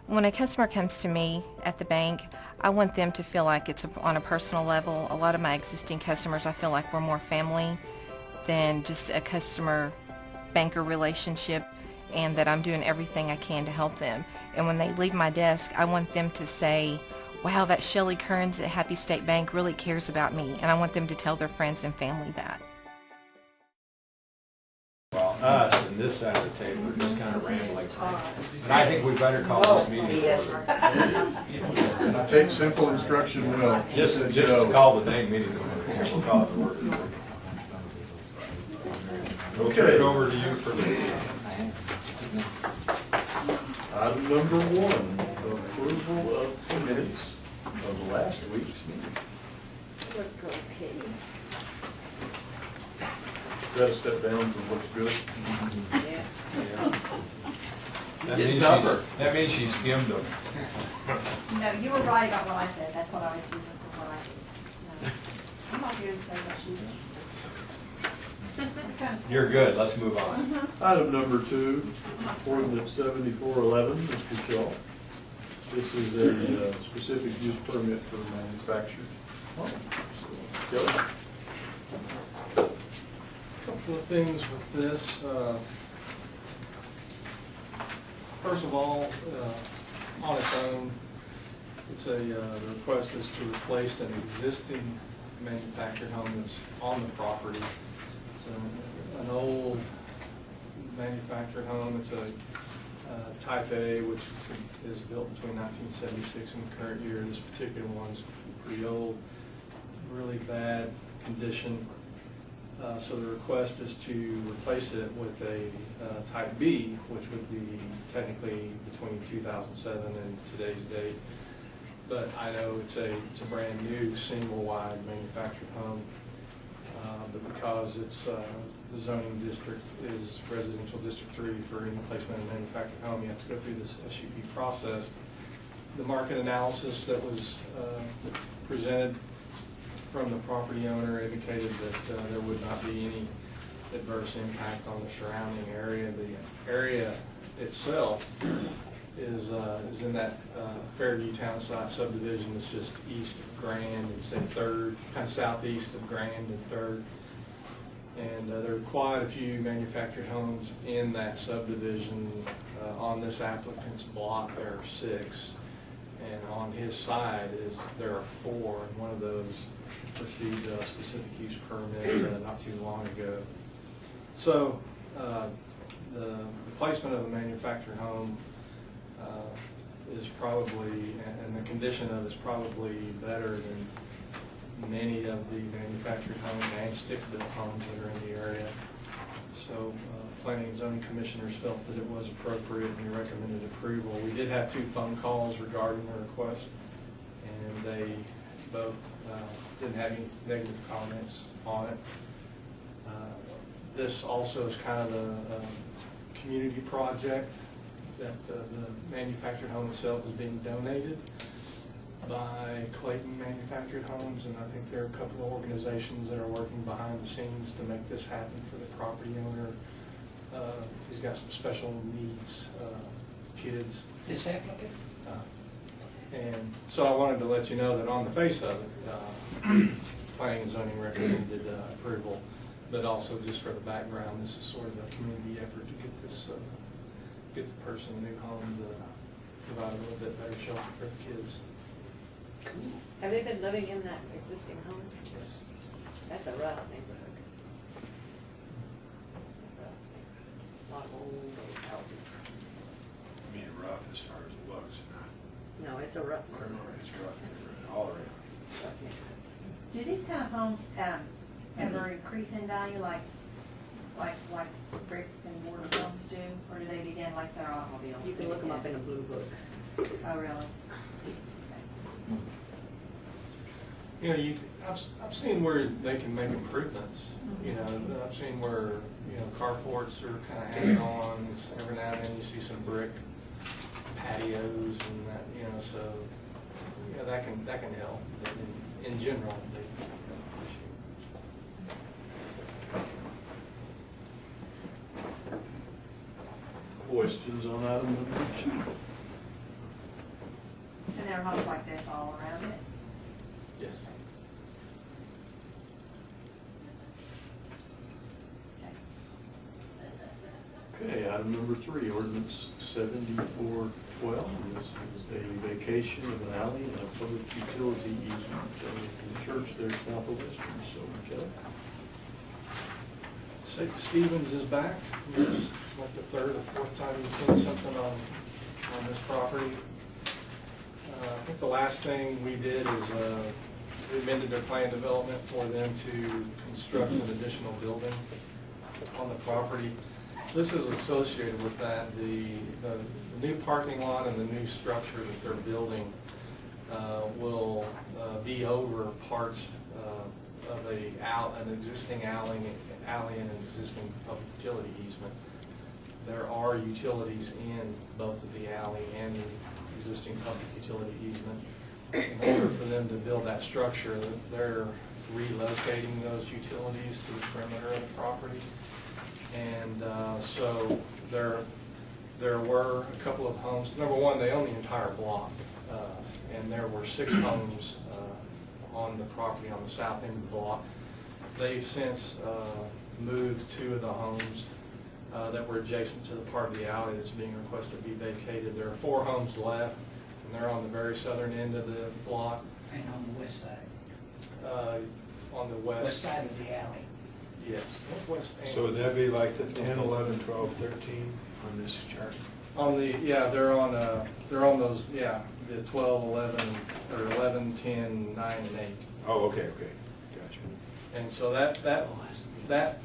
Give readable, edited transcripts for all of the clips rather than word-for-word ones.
When a customer comes to me at the bank, I want them to feel like it's on a personal level. A lot of my existing customers, I feel like we're more family than just a customer-banker relationship, and that I'm doing everything I can to help them. And when they leave my desk, I want them to say, wow, that Shelley Kearns at Happy State Bank really cares about me, and I want them to tell their friends and family that. Well, us and this side of the table are just kind of rambling. And I think we better call this meeting order. I take simple instruction well. Just call the dang meeting order. We'll call it the order. We'll turn it over to you for the item number 1, approval of the minutes of last week's meeting. Okay. Got to step down from what's good. Yeah. That means she skimmed them. No, you were right about what I said. That's what I was using for what I did. No. I'm not here to say what she did. You're good. Let's move on. Item number 2, ordinance 7411, Mr. Shaw. This is a specific use permit for manufactured home. So, Kelly? Couple of things with this. First of all, on its own, it's the request is to replace an existing manufactured home that's on the property. It's an old manufactured home. It's a Type A, which is built between 1976 and the current year. This particular one's pretty old, really bad condition. So the request is to replace it with a Type B, which would be technically between 2007 and today's date. But I know it's a brand new single-wide manufactured home. But because it's the zoning district is residential district 3 for any placement of manufactured home, you have to go through this SUP process. The market analysis that was presented from the property owner indicated that there would not be any adverse impact on the surrounding area. The area itself is in that Fairview Townsite subdivision that's just east of Grand and say 3rd, kind of southeast of Grand and 3rd. And there are quite a few manufactured homes in that subdivision. On this applicant's block there are 6. And on his side there are 4, and one of those received a specific use permit not too long ago. So the placement of a manufactured home is probably, and the condition of it is probably better than many of the manufactured homes and stick-built homes that are in the area. So Planning and Zoning Commissioners felt that it was appropriate and they recommended approval. We did have 2 phone calls regarding the request, and they both didn't have any negative comments on it. This also is kind of a community project that the manufactured home itself is being donated by Clayton Manufactured Homes, and I think there are a couple of organizations that are working behind the scenes to make this happen for the property owner. He's got some special needs kids. And so I wanted to let you know that on the face of it, Planning and Zoning recommended approval, but also just for the background, this is sort of a community effort to get this, get the person a new home to provide a little bit better shelter for the kids. Cool. Have they been living in that existing home? Yes. That's a rough neighborhood. A lot of old houses. I mean, rough as far as it looks. No, it's a rough Criminal, neighborhood. it's rough all around. Rough neighborhood. Do these kind of homes ever increase in value like bricks and mortar homes do, or do they begin like their automobiles? You can look them up in a blue book. Oh, really? You know, I've seen where they can make improvements. You know, I've seen where, you know, carports are kind of hanging on. Every now and then you see some brick patios and that, you know, so, you know, that can help. But in general, they Questions on item number 2? there homes like this all around it? Yes. Okay. Okay, item number 3, ordinance 7412. This is a vacation of an alley and a public utility easement from the church there south of Western. So, Joe? Stevens is back. This is like the third or fourth time you've seen something on this property. I think the last thing we did is we amended their plan development for them to construct an additional building on the property. This is associated with that. The new parking lot and the new structure that they're building will be over parts of an existing alley and an existing public utility easement. There are utilities in both of the alley and the existing public utility easement. In order for them to build that structure, they're relocating those utilities to the perimeter of the property. And so there were a couple of homes. Number one, they own the entire block, and there were 6 homes on the property on the south end of the block. They've since moved 2 of the homes that were adjacent to the part of the alley that's being requested to be vacated. There are 4 homes left, and they're on the very southern end of the block. And on the west side. On the west. West side of the alley. Yes. Northwest and- So would that be like the 10, 11, 12, 13 on this chart? On the, yeah, they're on those, yeah, the 12, 11, or 11, 10, 9, and 8. Oh, okay, gotcha. And so that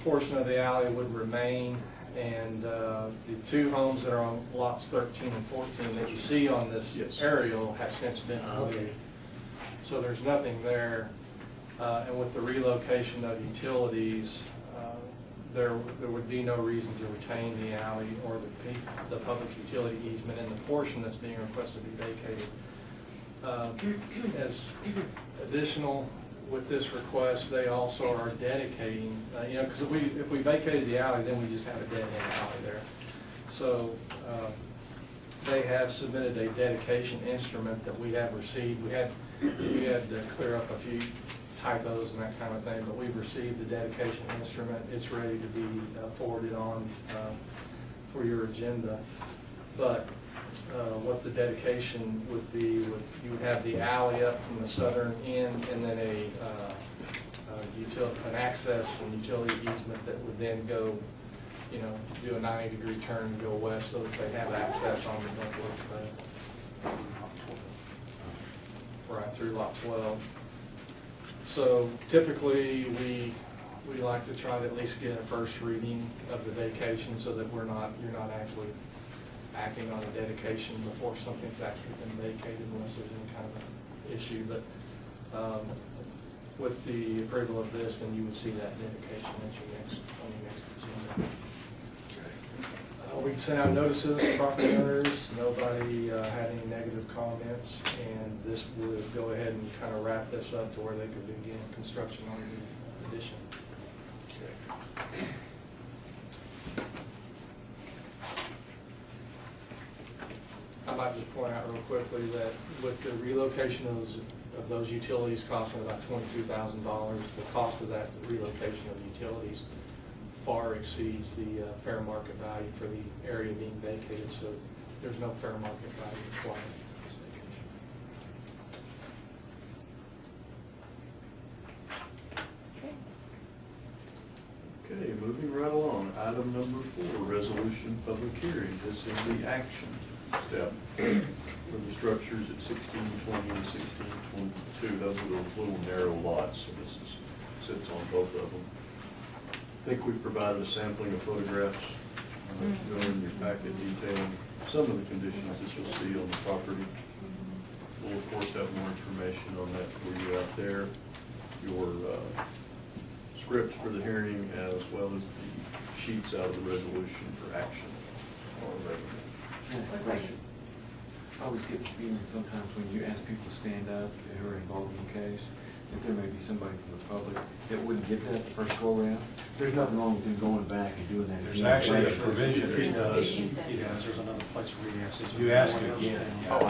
portion of the alley would remain, and the 2 homes that are on lots 13 and 14 that you see on this Yes. aerial have since been Okay. moved. So there's nothing there. And with the relocation of utilities, there would be no reason to retain the alley or the public utility easement in the portion that's being requested to be vacated. As additional with this request, they also are dedicating, because if we vacated the alley, then we just have a dead-end alley there. So they have submitted a dedication instrument that we have received. We had to clear up a few typos and that kind of thing, but we've received the dedication instrument. It's ready to be forwarded on for your agenda. But what the dedication would be, you would have the alley up from the southern end, and then an access and utility easement that would then go, do a 90-degree turn and go west so that they have access on the Northwood Trail. Right through lot 12. So typically, we like to try to at least get a first reading of the vacation so that you're not actually acting on a dedication before something's actually been vacated unless there's any kind of an issue. But with the approval of this, then you would see that dedication on your next agenda. We sent out notices to property owners. Nobody had any negative comments, and this would go ahead and kind of wrap this up to where they could begin construction on the addition. I might just point out real quickly that with the relocation of those utilities costing about $22,000, the cost of that relocation of utilities far exceeds the fair market value for the area being vacated, so there's no fair market value required. Okay, moving right along. Item number 4, resolution public hearing. This is the action step for the structures at 1620 and 1622. Those are those little narrow lots, so this sits on both of them. I think we've provided a sampling of photographs in your packet detailing some of the conditions that you'll see on the property. We'll of course have more information on that for you out there. Your scripts for the hearing, as well as the sheets out of the resolution for action are available. Looks like I always get the feeling sometimes when you ask people to stand up who are involved in the case, if there may be somebody from the public that wouldn't get that the first go around. There's nothing wrong with them going back and doing that. There's again. actually a provision. He does, there's another place where he asks. You ask again.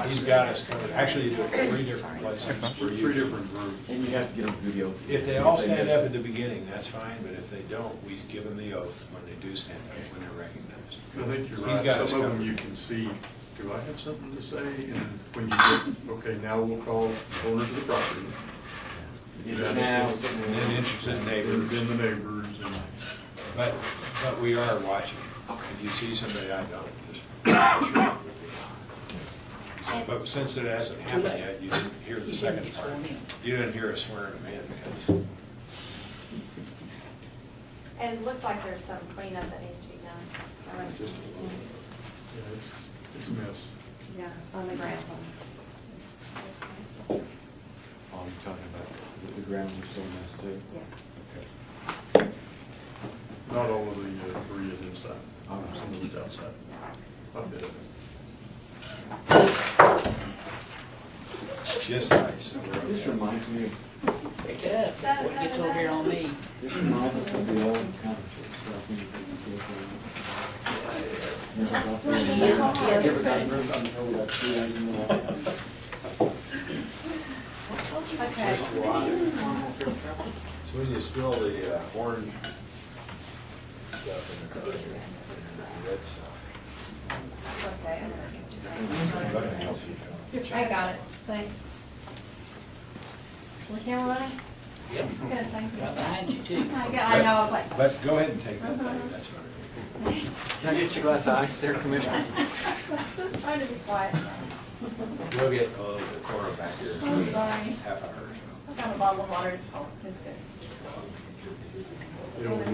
He's got us covered. Actually, you do it 3 different places for you. 3 different groups. And you have to get them video. If they all stand up at the beginning, that's fine, but if they don't, we give them the oath when they do stand up, when they're recognized. I think you're He's got right. us Some of them covered. you can see, do I have something to say? And when you get, okay, now we'll call owners of the property. Now, And then interested neighbors. Then the neighbors and. But we are watching. If you see somebody I don't, just. But since it hasn't happened yet, you didn't hear the second part. You didn't hear us swearing them in because. And it looks like there's some cleanup that needs to be done. All right. Just a little bit. Yeah, it's a mess. Yeah, on the grounds on. oh, you're talking about the grounds are so messed too. Yeah. Not all of the debris is inside. Oh, Some of it's outside. Quite a bit of it. Just nice. So we're okay. This reminds me of, Pick it up, what gets over here on me? this reminds us of the old conference stuff. When you Everybody moves on the road, like 2 days in the morning. Okay. So when you spill the orange stuff in the car, the red stuff. Okay. That helps you. I got it, thanks. Was the camera running? Yep. Good, thank you. Right behind you too. I know, I was like. But go ahead and take that, that's fine. Can I get you a glass of ice there, Commissioner? Just trying to be quiet. We'll get a little bit of corner back here. I'm sorry. Half hour or I got a bottle of water, it's cold, it's good. You know, when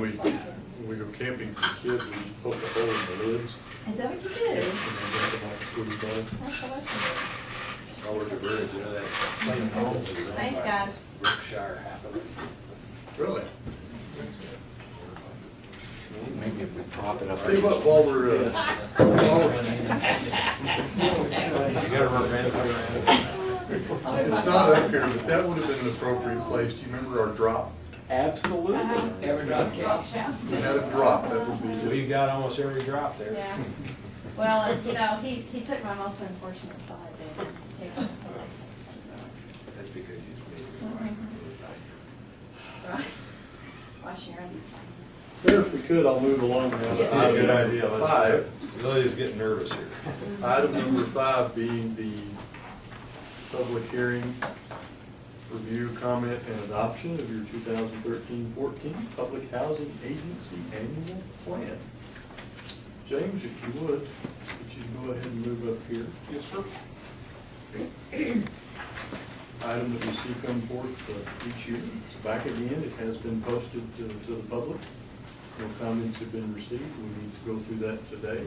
we go camping for kids, we just poke a hole in the lids. Is that what you do? And then dump them out the swimming pool. That's what I do. Over the bridge, you know that plain hole is run Thanks, by guys. Berkshire, half of it. Really? Maybe if we prop it up. Tell you what, while we're, You gotta run around. it's not up here, but that would have been an appropriate place. Do you remember our drop? Absolutely. Ever drop cakes? We had a drop, that would be. We've got almost every drop there. Yeah. Well, you know, he took my most unfortunate side there. That's because you That's right. Why Sharon? There, if we could, I'll move along now to Yes. Good item idea. Let's 5. Lily's getting nervous here. Item number 5 being the public hearing, review, comment, and adoption of your 2013-14 Public Housing Agency Annual Plan. James, if you would you go ahead and move up here? Yes, sir. Item that we see come forth each year. It's back again. It has been posted to the public. No comments have been received. We need to go through that today.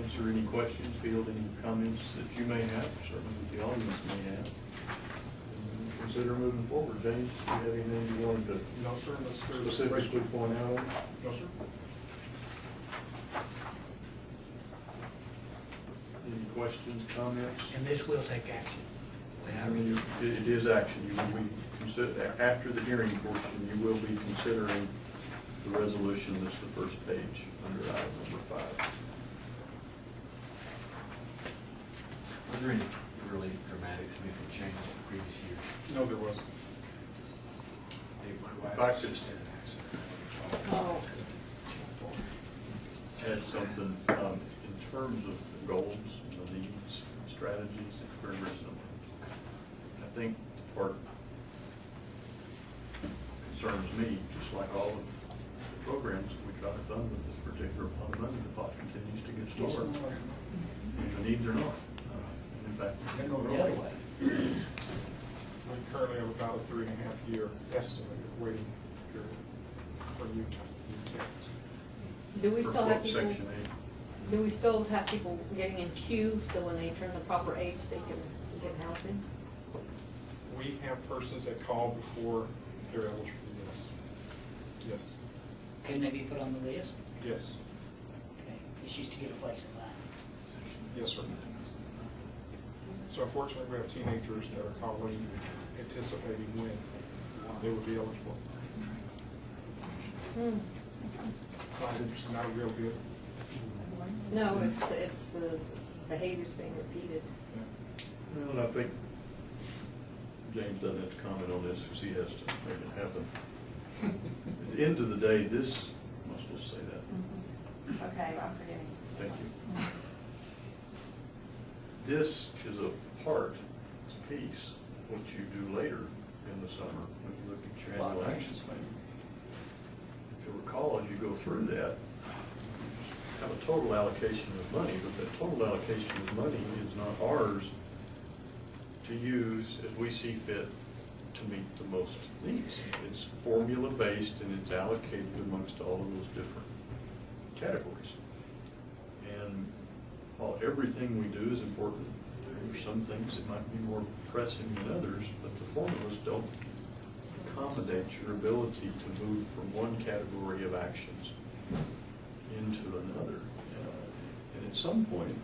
Answer any questions, field any comments that you may have, certainly that the audience may have. And consider moving forward. James, do you have anything you wanted to No, sir, unless there's. specifically point out? No, sir. Any questions, comments? And this will take action. I mean, it is action. You will be consider, after the hearing portion, you will be considering the resolution that's the first page under item number 5. Were there any really dramatic, significant changes from previous years? No, there wasn't. If I could Oh. add something, in terms of the goals, the needs, strategies, it's very, very simple. I think the part concerns me, just like all of the programs we try to fund with this particular pot of money, the pot continues to get Get smaller. some more. And the needs are not. In fact, They're going the other way. We currently have about a 3.5-year estimated waiting period for new tenants. Do we for still have quote people, Section 8. do we still have people getting in queue, so when they turn the proper age, they can get housing? We have persons that call before they're eligible, yes. Yes, Can they be put on the list? yes, Okay, it's just to get a place in line. yes, sir. So unfortunately, we have teenagers that are calling, anticipating when they would be eligible. It's not real good. No, it's the behaviors being repeated. Well, and I think James doesn't have to comment on this because he has to make it happen. At the end of the day, this, am I supposed to say that? Okay, I'm forgetting. Thank you. This is a part, it's a piece, what you do later in the summer when you look at your annual action plan. If you recall, as you go through that, you have a total allocation of money, but that total allocation of money is not ours to use as we see fit to meet the most needs. It's formula-based and it's allocated amongst all of those different categories. And while everything we do is important, there are some things that might be more pressing than others, but the formulas don't accommodate your ability to move from one category of actions into another. And at some point,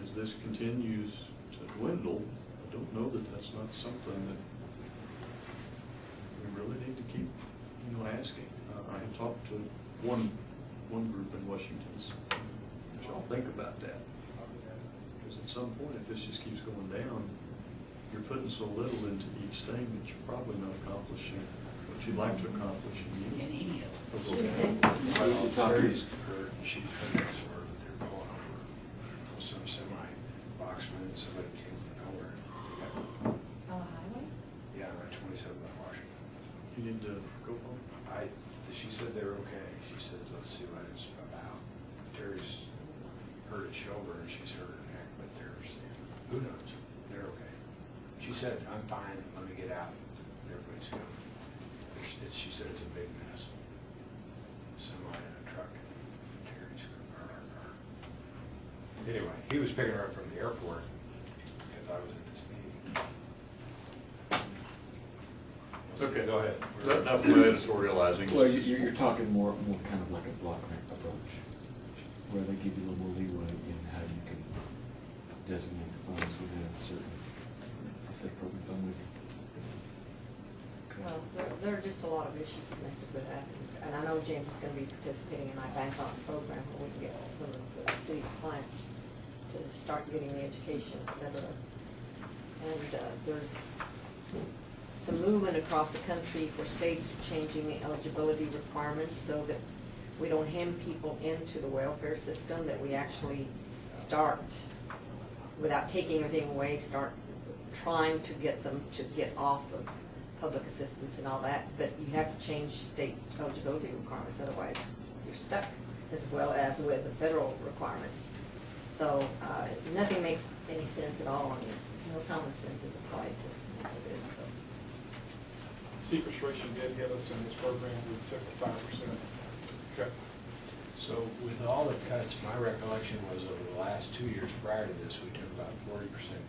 as this continues to dwindle, I don't know that that's not something that we really need to keep, asking. I have talked to one group in Washington, which I'll think about that. Because at some point, if this just keeps going down, you're putting so little into each thing that you're probably not accomplishing what you'd like to accomplish in any of Well, Terry's heard, she's heard this word that they're going over some semi-boxman, somebody came from nowhere. On the highway? Yeah, right 27 by Washington. You need to go home. She said they're okay. She said, let's see what it's about. Terry's hurt his shoulder and she's hurt her neck, but who knows? They're okay. She said, I'm fine, let me get out. Everybody's good. She said it's a big mess. Somebody in a truck in Terry's car. Anyway, he was picking her up from the airport because I was in this meeting. Okay, Go ahead. Enough of my editorializing. Well, you're talking more kind of like a block grant approach, where they give you a little more leeway in how you can designate the funds within a certain, say, program fund. Well, there are just a lot of issues connected with that. And I know James is going to be participating in my bank on program where we can get some of the city's clients to start getting the education, et cetera. And there's some movement across the country where states are changing the eligibility requirements so that we don't hem people into the welfare system, that we actually start, without taking everything away, start trying to get them to get off of public assistance and all that, but you have to change state eligibility requirements, otherwise you're stuck, as well as with the federal requirements. So nothing makes any sense at all. I mean, no common sense is applied to this. So. Sequestration did hit us in this program. We took a 5% cut. So with all the cuts, my recollection was over the last 2 years prior to this, we took about 40%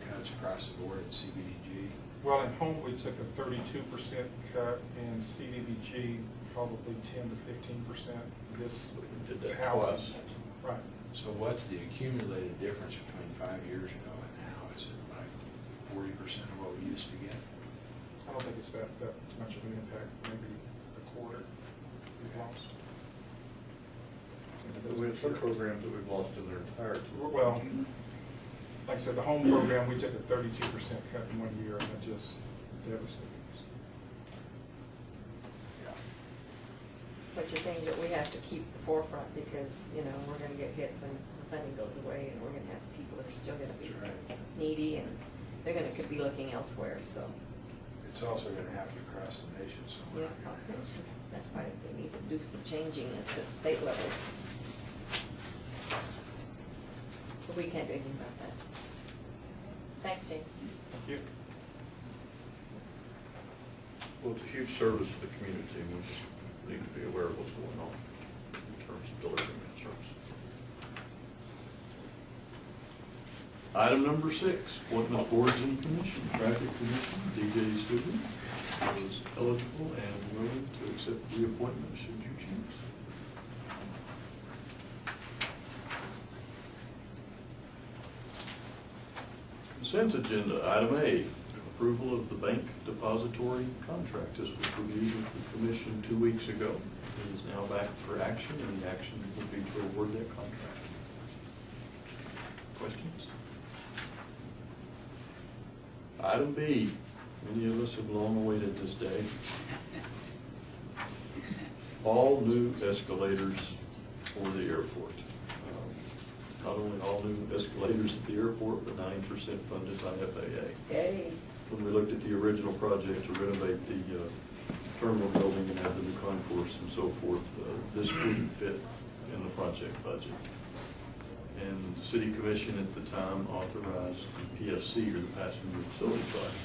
cuts across the board at CBDG. Well, at home, we took a 32% cut, and CDBG probably 10 to 15%. This Did is that housing. twice. Right. So what's the accumulated difference between 5 years ago and now? Is it like 40% of what we used to get? I don't think it's that much of an impact, maybe a quarter we've lost. We have some programs that we've lost in their entirety. Well, like I said, the home program, we took a 32% cut in 1 year, and that just devastated us. Yeah. But your things that we have to keep the forefront because, we're going to get hit when the funding goes away, and we're going to have people that are still going to be needy, and they're going to could be looking elsewhere. So It's also going to happen across the nation somewhere. yeah, across the nation. That's why they need to do some changing at the state levels. But we can't do anything about that. Thanks, James. Thank you. Well, it's a huge service to the community, and we just need to be aware of what's going on in terms of delivering that service. Item number 6, appointment of boards and commission. Traffic Commission, DJ Stubben is eligible and willing to accept reappointment should you choose. Consent agenda, item A, approval of the bank depository contract. This was reviewed with the commission 2 weeks ago. It is now back for action, and the action would be to award that contract. Questions? Item B, many of us have long awaited this day. All new escalators for the airport. Not only all new escalators at the airport, but 90% funded by FAA. Yay. When we looked at the original project to renovate the terminal building and add the new concourse and so forth, this wouldn't fit in the project budget. And the city commission at the time authorized the PFC, or the passenger facility charge.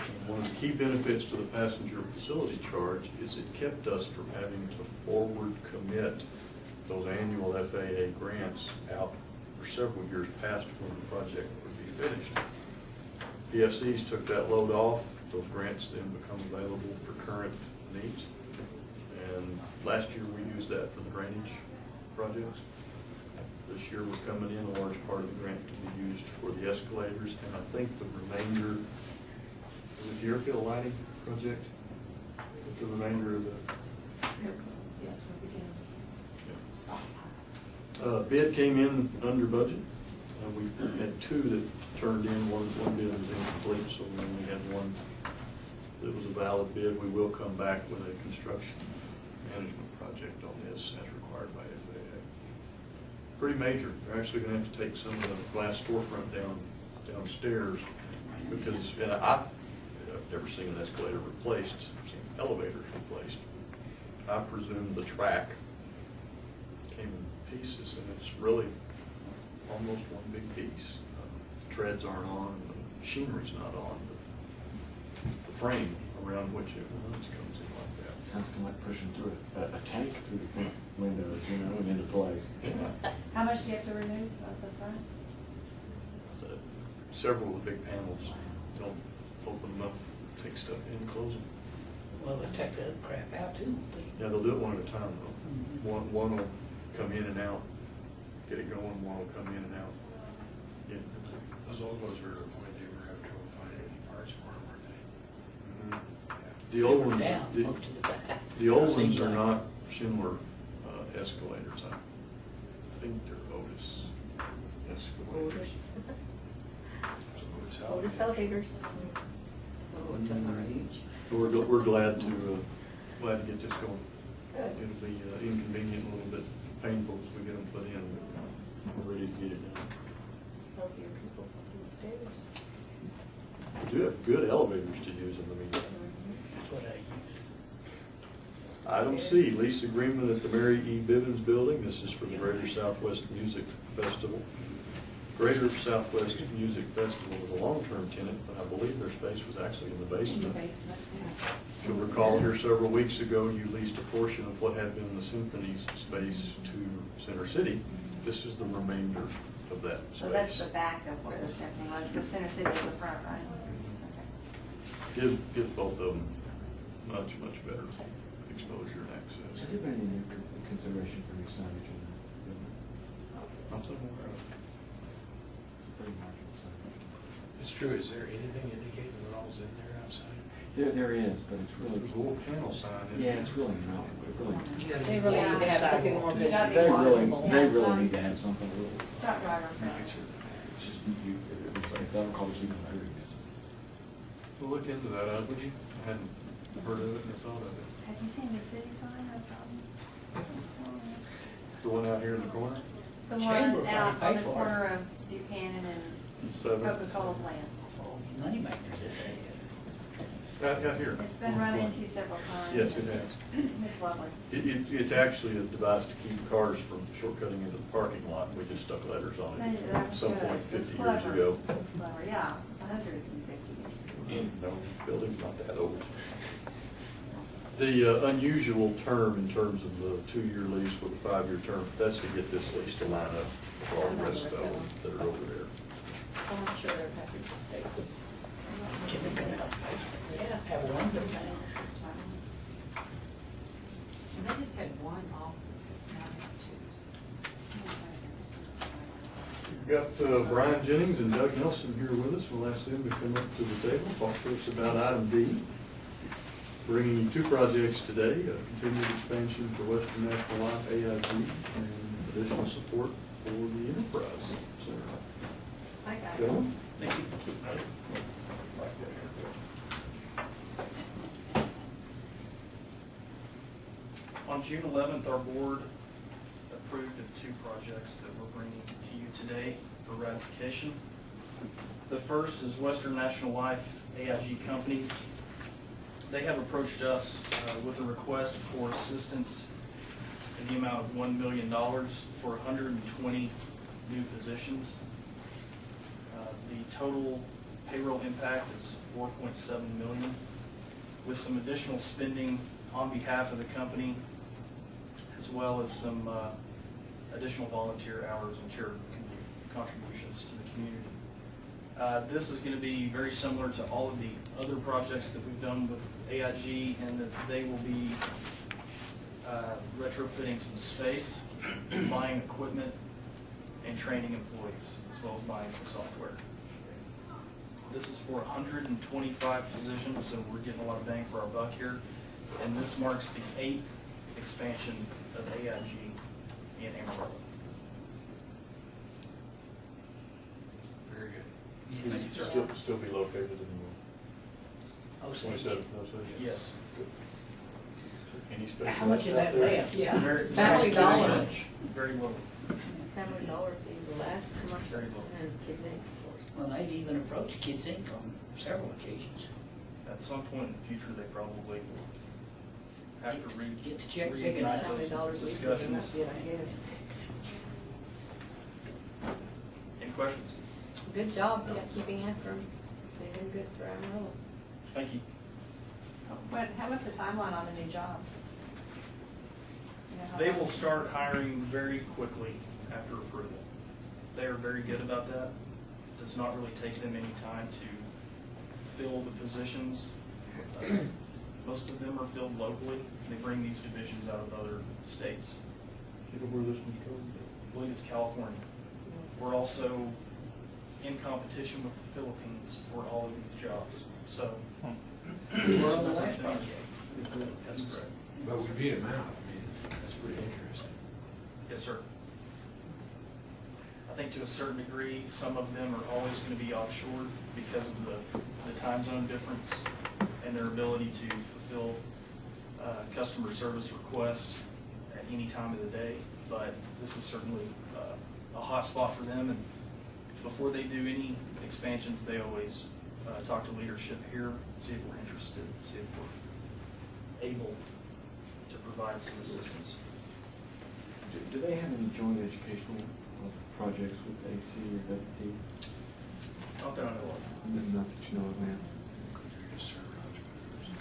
And one of the key benefits to the passenger facility charge is it kept us from having to forward commit those annual FAA grants out for several years past when the project would be finished. PFCs took that load off. Those grants then become available for current needs. And last year we used that for the drainage projects. This year we're coming in a large part of the grant to be used for the escalators, and I think the remainder, is it the airfield lighting project? With the remainder of the Yes, we begin. bid came in under budget. We had two that turned in. One bid was incomplete, so we only had one that was a valid bid. We will come back with a construction management project on this as required by FAA. Pretty major. They're actually going to have to take some of the glass storefront downstairs because, and I've never seen an escalator replaced. I've seen elevators replaced. I presume the track came in pieces, and it's really almost one big piece. Treads aren't on, the machinery's not on, but the frame around which it runs comes in like that. Sounds kind of like pushing through a tank through the front windows, you know, and into place. Yeah. How much do you have to remove of the front? Several of the big panels, don't open them up, take stuff in, close them. Well, they take the other crap out too. Yeah, they'll do it one at a time though. One will come in and out, get it going, one will come in and out. Yeah. Those old ones were to the point they were having trouble finding any parts for them, weren't they? The old They were ones, down most of the time. the old ones Seems are like. not Schindler escalators. I think they're Otis escalators. Otis elevators. Oh, it's our age. We're glad to get this going. Good. It'll be inconvenient, a little bit painful as we get them put in, but we're ready to get it done. Healthier people on the stairs. We do have good elevators to use in the meantime. That's what I use. Item C, lease agreement at the Mary E. Bivens Building. This is for the Greater Southwest Music Festival. Greater Southwest Music Festival was a long-term tenant, but I believe their space was actually in the basement. In the basement, yes. If you'll recall here several weeks ago, you leased a portion of what had been the symphony's space to Center City. This is the remainder of that space. So that's the back of where the symphony was, because Center City was the front, right? Okay. Gives both of them much better exposure and Has access. there been any consideration for new signage in the building? I'm so aware of. Very marginal signage. It's true, is there anything indicating what all's in there outside? There is, but it's really. There's a little panel sign. Yeah, it's really not, it really. They really need to have something more You gotta be They possible. really, they Yeah, really some- need to have something a little Truck driver friendly. nicer than that. It's just, it's I don't call it even ugliness. We'll look into that. I hadn't heard of it and thought of it. Have you seen the city sign? The one out here in the corner? The Chamber one out probably on pay the for it. corner of Buchanan and Seven. Coca-Cola plant. Money makers, Out here. It's been run into several times. Yes, it has. It's lovely. It's actually a device to keep cars from shortcutting into the parking lot. We just stuck letters on That it at was some good. point It's 50 years clever. ago. It's clever, yeah, 150 years ago. No, building's not that old. The unusual term in terms of the 2-year lease with a 5-year term, that's to get this lease to line up with all the rest of them that are over there. I'm not sure they're happy with the space. Can they come out? Yeah. Have one good time. And they just had one office, now they have two. You've got Brian Jennings and Doug Nelson here with us. We'll ask them to come up to the table, talk to us about item B. Bringing you two projects today, a continued expansion for Western National Life AIG and additional support for the Enterprise Center. I got it. Gentlemen? Thank you. On June 11th, our board approved of two projects that we're bringing to you today for ratification. The first is Western National Life AIG Companies. They have approached us with a request for assistance in the amount of $1 million for 120 new positions. The total payroll impact is $4.7 million, with some additional spending on behalf of the company, as well as some additional volunteer hours and charitable contributions to the community. This is going to be very similar to all of the other projects that we've done with AIG, in that they will be retrofitting some space, buying equipment, and training employees, as well as buying some software. This is for 125 positions, so we're getting a lot of bang for our buck here. And this marks the 8th expansion of AIG in Amarillo. Very good. Thank you, sir. Still be located in Oh, the so 27th, Yes. Any special? how much of that out there? left? Yeah. Very, Family very Dollar. much. Very little. Family Dollar is the last commercial, Very low. and Kids Inc., of course. Well, they've even approached Kids Inc. on several occasions. At some point in the future, they probably will have to Get the check big reignite enough. Family Dollar's those leaving, and that's discussions. it, I guess. Any questions? Good job, yeah, keeping after them. They've been good for Amarillo. Thank you. What's the timeline on the new jobs? You know how They long- will start hiring very quickly after approval. They are very good about that. Does not really take them any time to fill the positions. Most of them are filled locally. They bring these divisions out of other states. Do you know where this one's going? I believe it's California. We're also in competition with the Philippines for all of these jobs. So, We're on the last project. that's correct. But we beat them out. I mean, that's pretty interesting. Yes, sir. I think to a certain degree, some of them are always going to be offshore because of the time zone difference and their ability to fulfill customer service requests at any time of the day. But this is certainly a hot spot for them. And before they do any expansions, they always talk to leadership here, see if we're interested, see if we're able to provide some assistance. Do they have any joint educational projects with AC or WT? Not that I know of. Not that you know of, ma'am. They're just server entrepreneurs.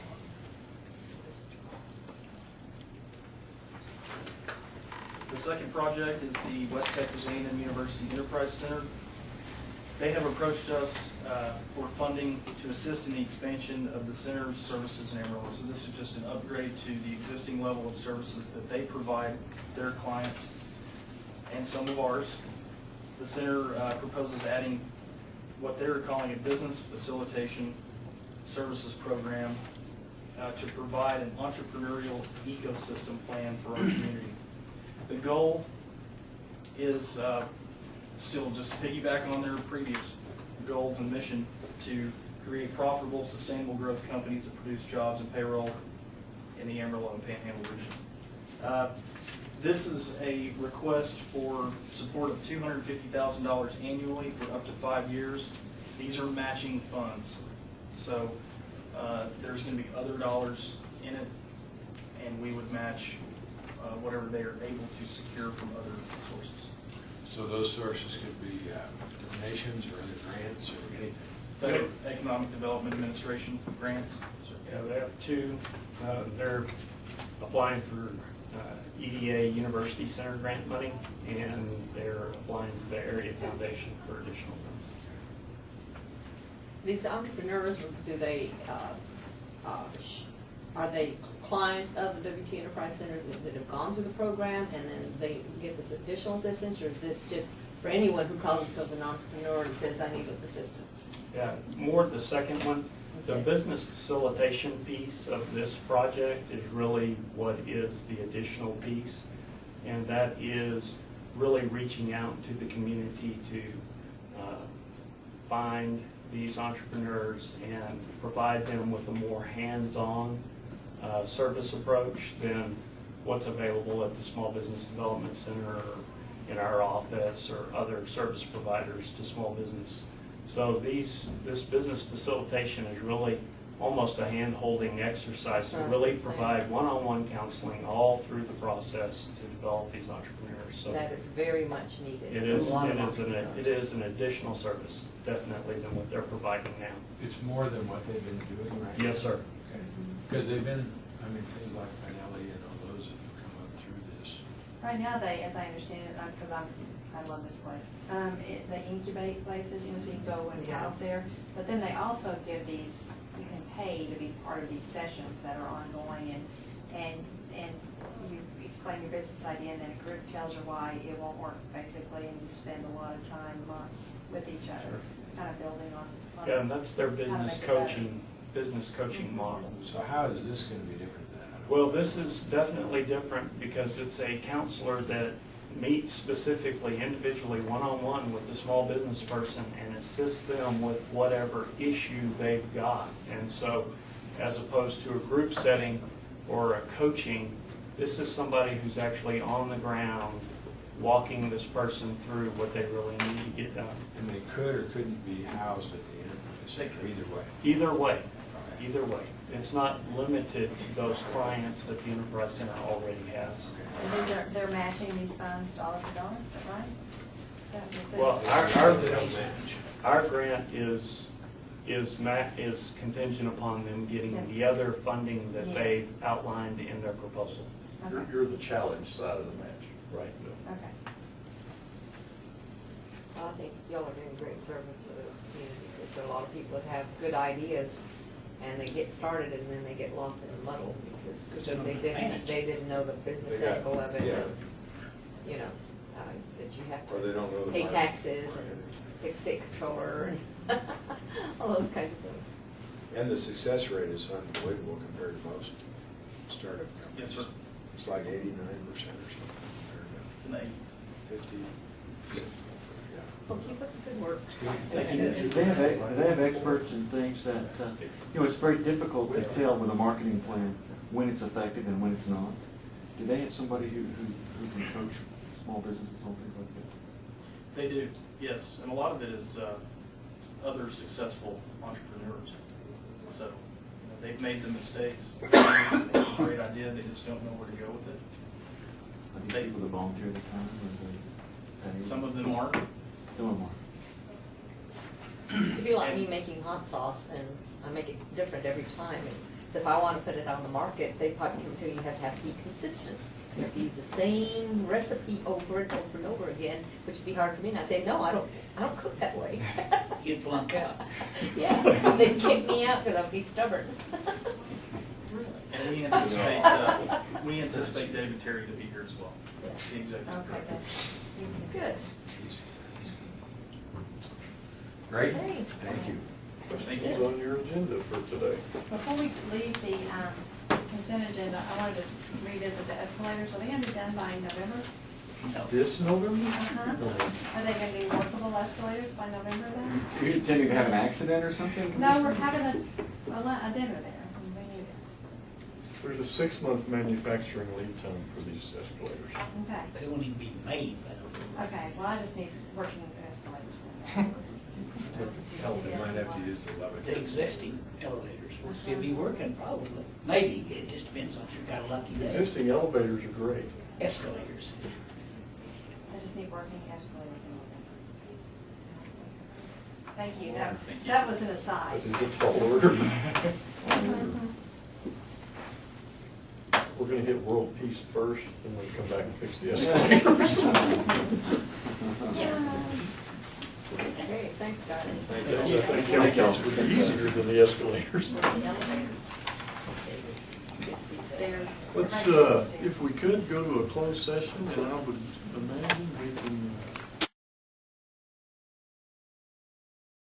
The second project is the West Texas A&M University Enterprise Center. They have approached us for funding to assist in the expansion of the center's services in Amarillo. So this is just an upgrade to the existing level of services that they provide their clients and some of ours. The center proposes adding what they're calling a business facilitation services program to provide an entrepreneurial ecosystem plan for our community. The goal is still just to piggyback on their previous goals and mission to create profitable, sustainable growth companies that produce jobs and payroll in the Amarillo and Panhandle region. This is a request for support of $250,000 annually for up to 5 years. These are matching funds. So there's going to be other dollars in it, and we would match whatever they are able to secure from other sources. So those sources could be donations or other grants or anything? Federal Economic Development Administration grants. Yeah, they have two. They're applying for EDA University Center grant money, and they're applying to the Area Foundation for additional funds. These entrepreneurs, do they, are they clients of the WT Enterprise Center that have gone through the program and then they get this additional assistance, or is this just for anyone who calls themselves an entrepreneur and says, I need assistance. Yeah, more the second one. The Okay. business facilitation piece of this project is really what is the additional piece. And that is really reaching out to the community to find these entrepreneurs and provide them with a more hands-on service approach than what's available at the Small Business Development Center or in our office or other service providers to small business. So this business facilitation is really almost a hand-holding exercise to really provide one-on-one counseling all through the process to develop these entrepreneurs. So That is very much needed. it for a is, lot of it is entrepreneurs. an additional service, definitely, than what they're providing now. It's more than what they've been doing right now? Yes, sir. Okay. Because they've been, I mean, things like Finelli and all those have come up through this. Right now, they, as I understand it, because I love this place, they incubate places, you know, so you can go and house there. But then they also give these, you can pay to be part of these sessions that are ongoing, and you explain your business idea, and then a group tells you why it won't work, basically, and you spend a lot of time, months with each other, kind of building on. Yeah, and that's their how to business make it better. coaching model. So how is this going to be different than? Well, this is definitely different because it's a counselor that meets specifically, individually, one-on-one with the small business person and assists them with whatever issue they've got. And so, as opposed to a group setting or a coaching, this is somebody who's actually on the ground walking this person through what they really need to get done. And they could or couldn't be housed at the enterprise center, either way? Either way, either way. It's not limited to those clients that the Enterprise Center already has. And then they're matching these funds dollar for dollar, is that right? Is that what it says? Well, They don't match. our grant is contingent upon them getting the other funding that they outlined in their proposal. Okay. You're the challenge side of the match. Right. Okay. Well, I think y'all are doing great service for the community, because there are a lot of people that have good ideas, and they get started and then they get lost in the muddle because 'Cause they don't they know didn't, manage. they didn't know the business They got- angle of it. yeah. Or, you know, that you have Or they don't know to the pay market. taxes and pick state controller and all those kinds of things. And the success rate is unbelievable compared to most startup companies. Yes, sir. It's like 89% or something It's in the 80s. compared to 50. Yes. Yeah. Well, keep up the good work. Do they have experts in things that, you know, it's very difficult to tell with a marketing plan when it's effective and when it's not. Do they have somebody who can coach small businesses on things like that? They do, yes, and a lot of it is other successful entrepreneurs. So, you know, they've made the mistakes, they have a great idea, they just don't know where to go with it. Are these people that volunteer their time or they pay? Some of them are. Some of them are. It'd be like me making hot sauce, and I make it different every time. And so if I want to put it on the market, they probably come to you have to be consistent. You have to use the same recipe over and over and over again, which would be hard for me. And I say, no, I don't cook that way. You'd flunk out. Yeah, they'd kick me out because I'd be stubborn. And we anticipate David Terry to be here as well, the executive Okay, director. good. Good. Great, Okay. thank you. Questions on your agenda for today? Before we leave the consent agenda, I wanted to revisit the escalators. Are they going to be done by November? No. This November? Are they going to be workable escalators by November then? Are you intending to have an accident or something? No, we're having a dinner there. and we need it. There's a 6-month manufacturing lead time for these escalators. Okay, They don't need to be made by November. okay, well, I just need working escalators then. They might have to use the The levitation. existing elevators will still be working probably. Maybe, it just depends on if you've got a lucky day. Existing elevators are great. Escalators. I just need working escalators in November. Thank you, Thank you. that was an aside. That is a tall order. We're gonna hit world peace first, and then come back and fix the escalators. Okay, thanks, guys. Thank you. It's easier than the escalators. Stairs. Let's, if we could, go to a closed session, and I would imagine we can